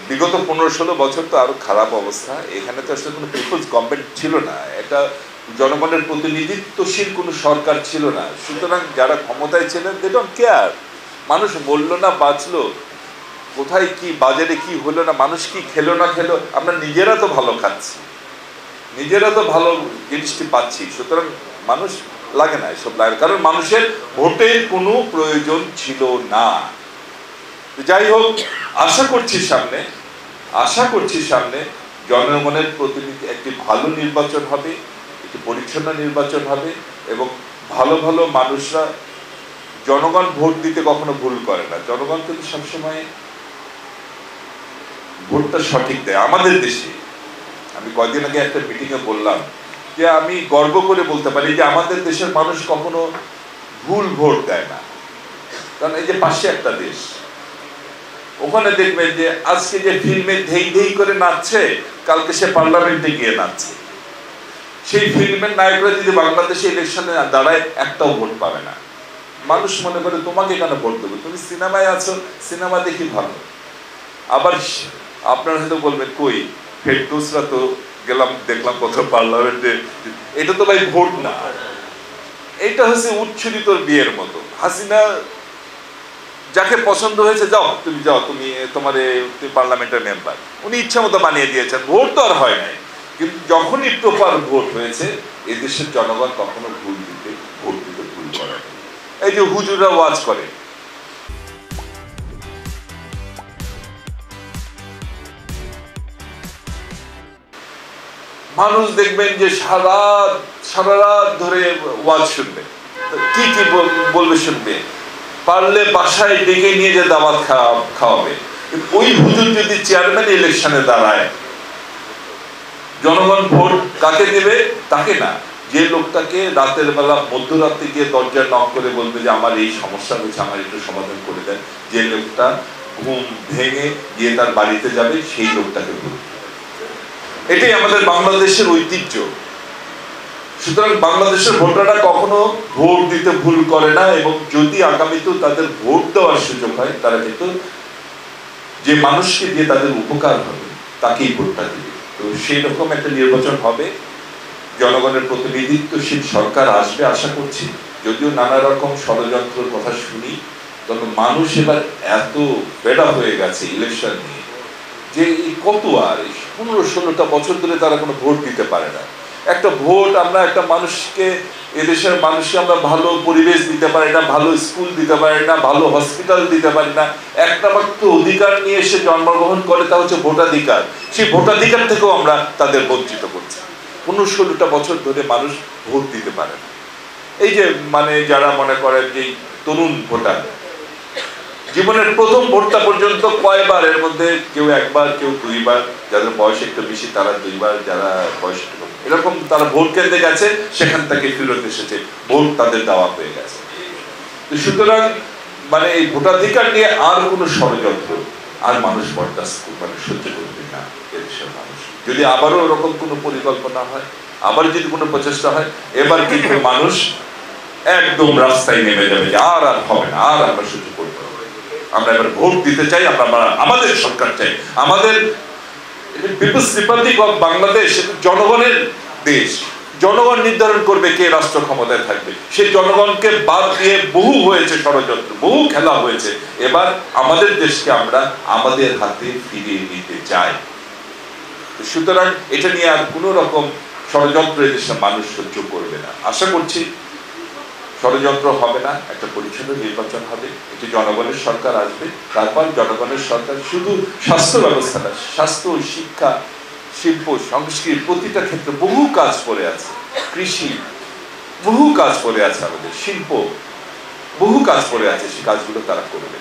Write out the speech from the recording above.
বিগত 15-16 বছর তো আরো খারাপ অবস্থা। এখানে তো আসলে কোনো পিপলস গভর্নমেন্ট ছিল না, এটা জনগণের প্রতিনিধিত্বশীল কোনো সরকার ছিল না। সুতরাং যারা ক্ষমতায় ছিলেন দে ডোন্ট কেয়ার, মানুষ মরল না বাঁচলো, কোথায় কি বাজারে কি হলো না, মানুষ কি খেলো না খেলো, আমরা নিজেরা তো ভালো খাচ্ছি, নিজেরা তো ভালো জিনিসটি পাচ্ছি। সুতরাং মানুষ লাগে না এসব লাগে, কারণ মানুষের ভোটের কোনো প্রয়োজন ছিল না। যাই হোক, আশা করছি সামনে জনগণের প্রতিনিধি একটি ভালো নির্বাচন হবে, একটি পরিচ্ছন্ন নির্বাচন হবে এবং ভালো ভালো মানুষরা, জনগণ ভোট দিতে কখনো ভুল করে না, জনগণ কিন্তু সবসময় ভোটটা সঠিক দেয়। আমাদের দেশে আমি কয়েকদিন আগে একটা মিটিংয়ে বললাম যে আমি গর্ব করে বলতে পারি যে আমাদের দেশের মানুষ কখনো ভুল ভোট দেয় না। কারণ এই যে পাশে একটা দেশ, ওখানে দেখবেন যে আজকে যে ফিল্মে ধেই ধেই করে নাচছে, কালকে সে পার্লামেন্টে গিয়ে নাচছে। সেই ফিল্মের নায়করা যদি বাংলাদেশে ইলেকশনে দাঁড়ায়, একটাও ভোট পাবে না। মানুষ মনে করে তোমাকে কেন ভোট দেবো, তুমি সিনেমায় আছো, সিনেমা দেখি ভালো। আবার আপনারা হয়তো বলবেন কই ফেরদৌসরা তো গেলাম দেখলাম কত পার্লামেন্টে, এটা তো ভাই ভোট না, এটা হচ্ছে উচ্ছ্বসিত বিয়ের মতো। হাসিনা যাকে পছন্দ হয়েছে যাও তুমি তোমার পার্লামেন্টের মেম্বার, উনি ইচ্ছা মতো বানিয়ে দিয়েছেন, ভোট তো আর হয় নাই। কিন্তু যখনই প্রপার ভোট হয়েছে, এদেশের জনগণ কখনো ভোট দিতে ভুল করে। এই যে হুজুররা ওয়াজ করে, মানুষ দেখবেন যে সারা রাত ধরে ওয়াজ শুনবে, কি কি বলবে শুনবে, পারলে বাসায় ডেকে নিয়ে যে দাওয়াত খাওয়াবে। ওই হুজুর যদি চেয়ারম্যান ইলেকশনে দাঁড়ায়, জনগণ ভোট কাকে দেবে? তাকে না, যে লোকটাকে রাতের বেলা মধ্যরাত্রে গিয়ে দরজা নক করে বলবে যে আমার এই সমস্যা হয়েছে, আমার একটু সমাধান করে দেন, যে লোকটা ঘুম ভেঙে গিয়ে তার বাড়িতে যাবে, সেই লোকটাকে ভোট। এটাই আমাদের বাংলাদেশের ঐতিহ্য। সুতরাং বাংলাদেশের ভোটাররা কখনো ভোট দিতে ভুল করে না, এবং যদি আগামীতেও তাদের ভোট দেওয়ার সুযোগ হয়, তারা কিন্তু যে মানুষকে দিয়ে তাদের উপকার হবে তাকেই ভোটটা দিবে। তো সেই রকম একটা নির্বাচন হবে, জনগণের প্রতিনিধিত্বশীল সরকার আসবে আশা করছি। যদিও নানা রকম ষড়যন্ত্রের কথা শুনি, তবে মানুষ এবার এত বেড়া হয়ে গেছে ইলেকশন নিয়ে যে কত আর 15-16টা বছর ধরে তারা কোনো ভোট দিতে পারে না। একটা ভোট, আমরা একটা মানুষকে, এদেশের মানুষকে আমরা ভালো পরিবেশ দিতে পারি না, ভালো স্কুল দিতে পারি না, ভালো হসপিটাল দিতে পারি না। একটা মাত্র অধিকার নিয়ে এসে জন্মগ্রহণ করে, তা হচ্ছে ভোটাধিকার। সেই ভোটাধিকার থেকেও আমরা তাদের বঞ্চিত করছি। 15-16টা বছর ধরে মানুষ ভোট দিতে পারে না। এই যে যারা মনে করেন যে তরুণ ভোটার, জীবনের প্রথম ভোটটা পর্যন্ত কয়বার, এর মধ্যে কেউ একবার, কেউ দুইবার, যাদের বয়স একটু বেশি তারা দুইবার, যারা বয়স একটু কম, এরকম তারা ভোট কেন্দ্রে গেছে, সেখান থেকে ফেরত এসেছে, ভোট তাদের দেওয়া হয়ে গেছে। সুতরাং এই ভোটাধিকার নিয়ে আর কোনো ষড়যন্ত্র আর মানুষ বরদাস্ত সহ্য করবে না এদেশের মানুষ। যদি আবারও এরকম কোনো পরিকল্পনা হয়, আবার যদি কোনো প্রচেষ্টা হয়, এবার কিন্তু মানুষ একদম রাস্তায় নেমে যাবে যে আর হবে না, আর আমরা সহ্য করবো। আমরা এবার ভোট দিতে চাই, আমরা আমাদের সরকার চাই, আমাদের পিপলস রিপাবলিক অফ বাংলাদেশ জনগণের দেশ। জনগণ নির্ধারণ করবে কে রাষ্ট্র ক্ষমতায় থাকবে। সেই জনগণকে বাদ দিয়ে বহু হয়েছে ষড়যন্ত্র, বহু খেলা হয়েছে। এবার আমাদের দেশকে আমরা আমাদের হাতে ফিরিয়ে নিতে চাই। সুতরাং এটা নিয়ে আর কোনো রকম ষড়যন্ত্র দেশের মানুষ সহ্য করবে না। আশা করছি ষড়যন্ত্র হবে না, একটা পরিচ্ছন্ন নির্বাচন হবে, একটি জনগণের সরকার আসবে। তারপর জনগণের সরকার শুধু স্বাস্থ্য ব্যবস্থা না, স্বাস্থ্য, শিক্ষা, শিল্প, সংস্কৃতি, প্রতিটা ক্ষেত্রে বহু কাজ পড়ে আছে, কৃষি, বহু কাজ পড়ে আছে, আমাদের শিল্প, বহু কাজ পড়ে আছে, সেই কাজগুলো তারা করবে।